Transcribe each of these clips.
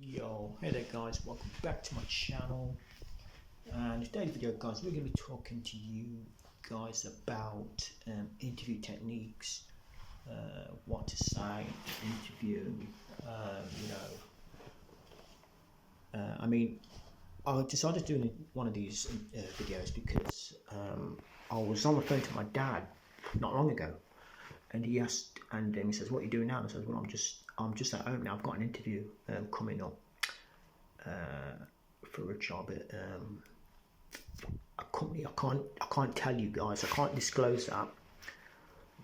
Yo, hey there guys, welcome back to my channel. And today's video guys, we're going to be talking to you guys about interview techniques, what to say in an interview. I mean, I decided to do one of these videos because I was on the phone to my dad not long ago, and he asked, and he says, "What are you doing now?" And I said, "Well, I'm just at home now. I've got an interview coming up for a job at a company. I can't tell you guys. I can't disclose that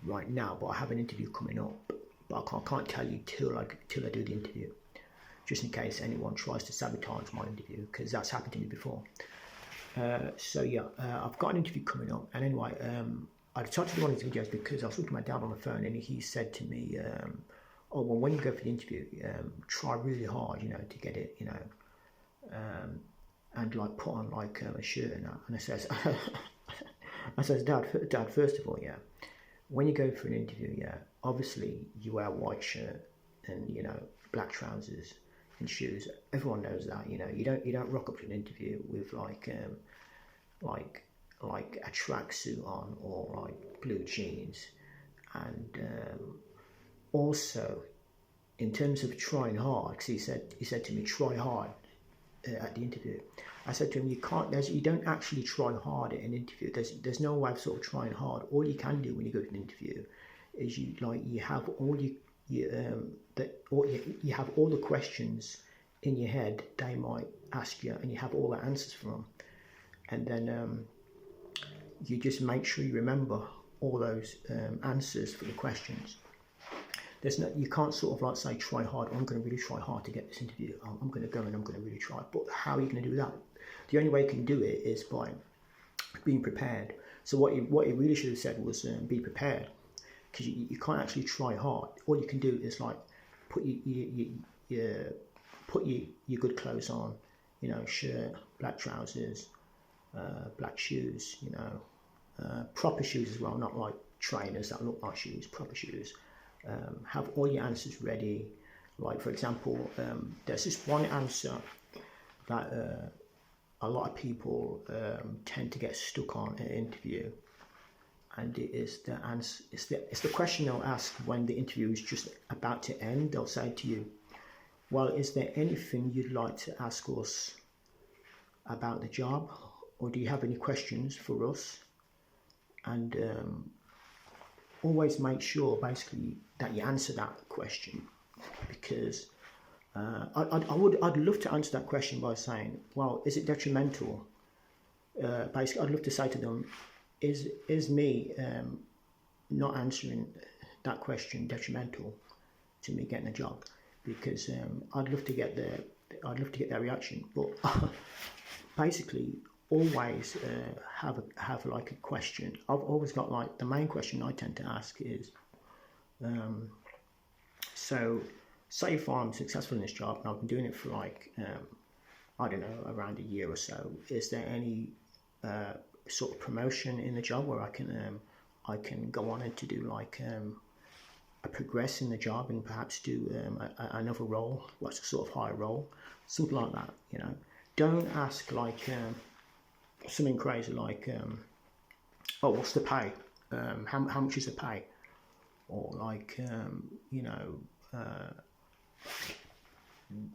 right now. But I have an interview coming up. But I can't tell you till I do the interview, just in case anyone tries to sabotage my interview, because that's happened to me before. I've got an interview coming up, and anyway, I decided to do one of these videos because I was talking to my dad on the phone, and he said to me, "Oh, well, when you go for the interview, try really hard, to get it, and like put on like a shirt and that." And I says, Dad, first of all, when you go for an interview, obviously you wear a white shirt and black trousers and shoes. Everyone knows that, you don't rock up to an interview with like a tracksuit on or like blue jeans. And also, in terms of trying hard, because he said to me, try hard at the interview. I said to him, you don't actually try hard at an interview. There's no way of sort of trying hard. All you can do when you go to an interview is you have all the questions in your head they might ask you, and you have all the answers for them, and then you just make sure you remember all those answers for the questions. You can't sort of like say try hard. I'm going to really try hard to get this interview. I'm going to go and I'm going to really try. But how are you going to do that? The only way you can do it is by being prepared. So what he really should have said was be prepared, because you can't actually try hard. All you can do is like put your good clothes on, shirt, black trousers, black shoes, proper shoes as well, not like trainers that look like shoes, proper shoes. Have all your answers ready. Like, for example, there's this one answer that a lot of people tend to get stuck on in an interview, and it is the answer. It's the question they'll ask when the interview is just about to end. They'll say to you, "Well, is there anything you'd like to ask us about the job, or do you have any questions for us?" And always make sure basically that you answer that question, because I'd love to answer that question by saying, "Well, is it detrimental?" Basically, I'd love to say to them, "Is me not answering that question detrimental to me getting a job?" Because I'd love to get their reaction. But basically, always have like a question. I've always got like the main question I tend to ask is, so say if I'm successful in this job and I've been doing it for like I don't know, around a year or so, is there any sort of promotion in the job where I can go on and to do like a progress in the job and perhaps do another role, what's a sort of higher role, something like that. Don't ask like something crazy like, "Oh, what's the pay? How much is the pay?" Or like,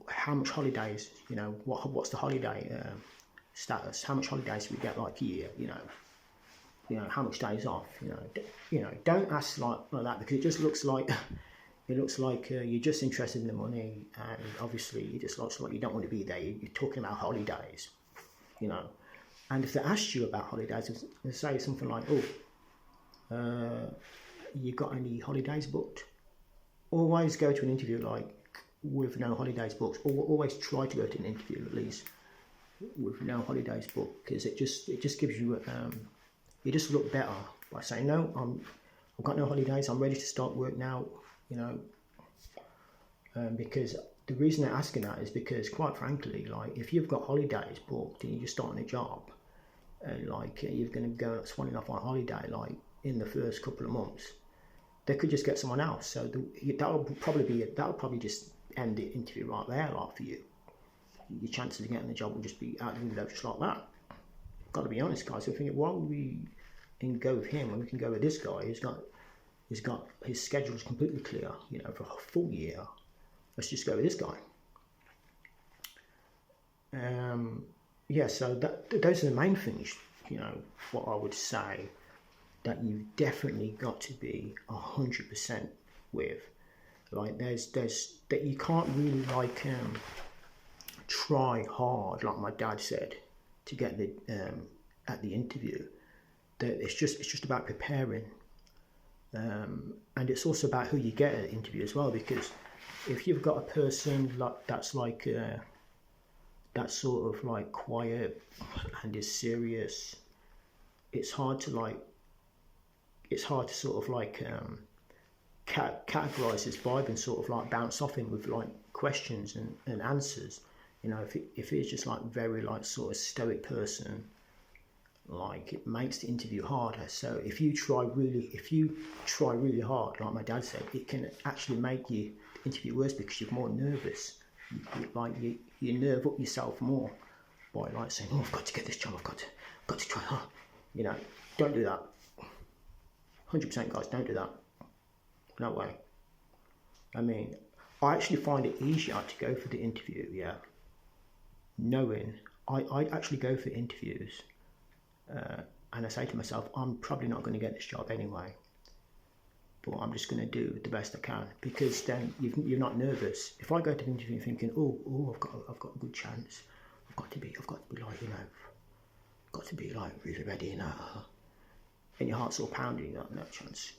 how much holidays? What's the holiday status? How much holidays do we get like a year? How much days off? Don't ask like that, because it just looks like you're just interested in the money, and obviously it just looks like you don't want to be there. You're talking about holidays, And if they ask you about holidays, they say something like, "Oh, you got any holidays booked?" Always go to an interview like with no holidays booked. Or always try to go to an interview at least with no holidays booked, because it just gives you you just look better by saying, "No, I've got no holidays. I'm ready to start work now." Because the reason they're asking that is because, quite frankly, like if you've got holidays booked and you're just starting a job, and like you're going to go swanning off on holiday like in the first couple of months, they could just get someone else. So that'll probably just end the interview right there, like for you. your chances of getting the job will just be out the window just like that. Got to be honest, guys. I'm thinking, why would we go with him when we can go with this guy who's got his schedule's completely clear, you know, for a full year. Let's just go with this guy. Yeah, so those are the main things, you know, what I would say that you've definitely got to be 100% with. Like there's that you can't really like try hard, like my dad said, to get the at the interview. That it's just about preparing, and it's also about who you get at the interview as well. Because if you've got a person that's sort of like quiet and is serious, it's hard to sort of like categorize his vibe and sort of like bounce off him with like questions and answers. You know, if he's just like very like sort of stoic person, like it makes the interview harder. So if you try really hard, like my dad said, it can actually make you interview worse because you're more nervous. You nerve up yourself more by like saying, "Oh, I've got to get this job. I've got to try hard." You know, don't do that. 100%, guys, don't do that. No way. I mean, I actually find it easier to go for the interview, yeah, knowing I actually go for interviews and I say to myself, I'm probably not going to get this job anyway, but I'm just going to do the best I can, because then you're not nervous. If I go to the interview thinking, oh, I've got a good chance, I've got to be like, you know, got to be like really ready, you know, and your heart's all pounding, you got no chance.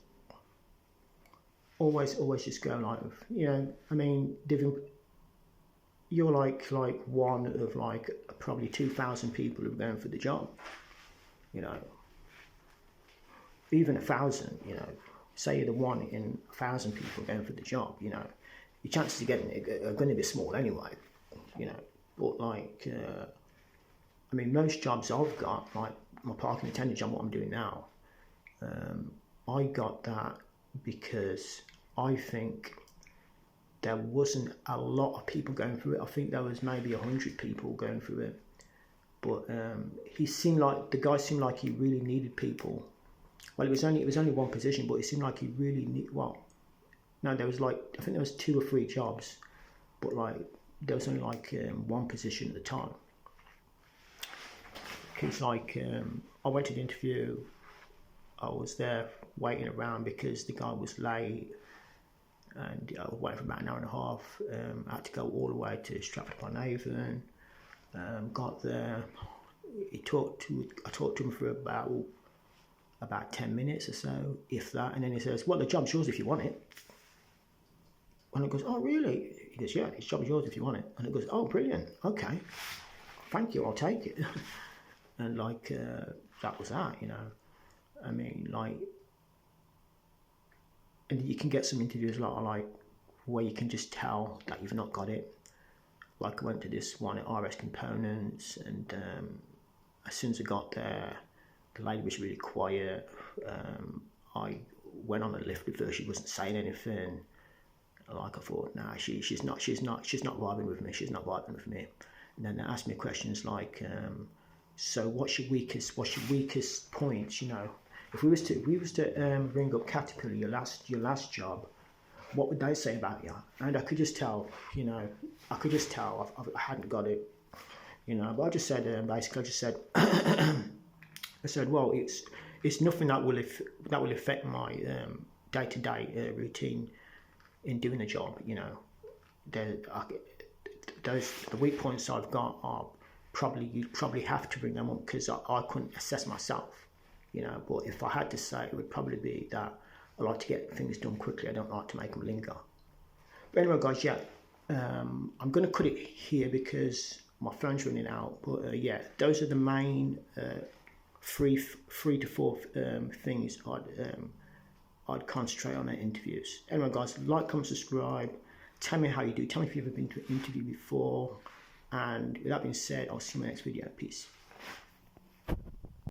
Always just go like, you know, I mean, you're like one of like probably 2,000 people who are going for the job, you know, even 1,000, you know, say you're the one in 1,000 people going for the job, you know, your chances of getting it are going to be small anyway, you know, but like, I mean, most jobs I've got, like my parking attendant job, what I'm doing now, I got that because I think there wasn't a lot of people going through it. I think there was maybe 100 people going through it, but the guy seemed like he really needed people. Well, it was only one position, but it seemed like he really there was like, I think there was 2 or 3 jobs, but like there was only like one position at the time. It's like I went to the interview, I was there waiting around because the guy was late, and I was waiting for about an hour and a half. I had to go all the way to Stratford-upon-Avon. Got there, I talked to him for about 10 minutes or so, if that, and then he says, "Well, the job's yours if you want it." And I goes, "Oh, really?" He goes, "Yeah, this job's yours if you want it." And it goes, "Oh, brilliant, okay, thank you, I'll take it." And like that was that, you know. I mean, like, and you can get some interviews like where you can just tell that you've not got it. Like I went to this one at RS Components, and as soon as I got there, the lady was really quiet. I went on the lift with her. She wasn't saying anything. Like I thought, nah, she's not vibing with me. She's not vibing with me. And then they asked me questions like, so what's your weakest points? You know, if we was to ring up Caterpillar, your last job, what would they say about you? And I could just tell, you know, I hadn't got it, you know. But I just said, basically, I said, well, it's nothing that will affect my day-to-day routine in doing the job, you know. The weak points I've got are you'd probably have to bring them up because I couldn't assess myself, you know. But if I had to say, it would probably be that I like to get things done quickly. I don't like to make them linger. But anyway, guys, yeah, I'm going to cut it here because my phone's running out. But yeah, those are the main 3 to 4 things I'd concentrate on at interviews. Anyway, guys, like, comment, subscribe. Tell me how you do. Tell me if you've ever been to an interview before. And with that being said, I'll see you in my next video. Peace.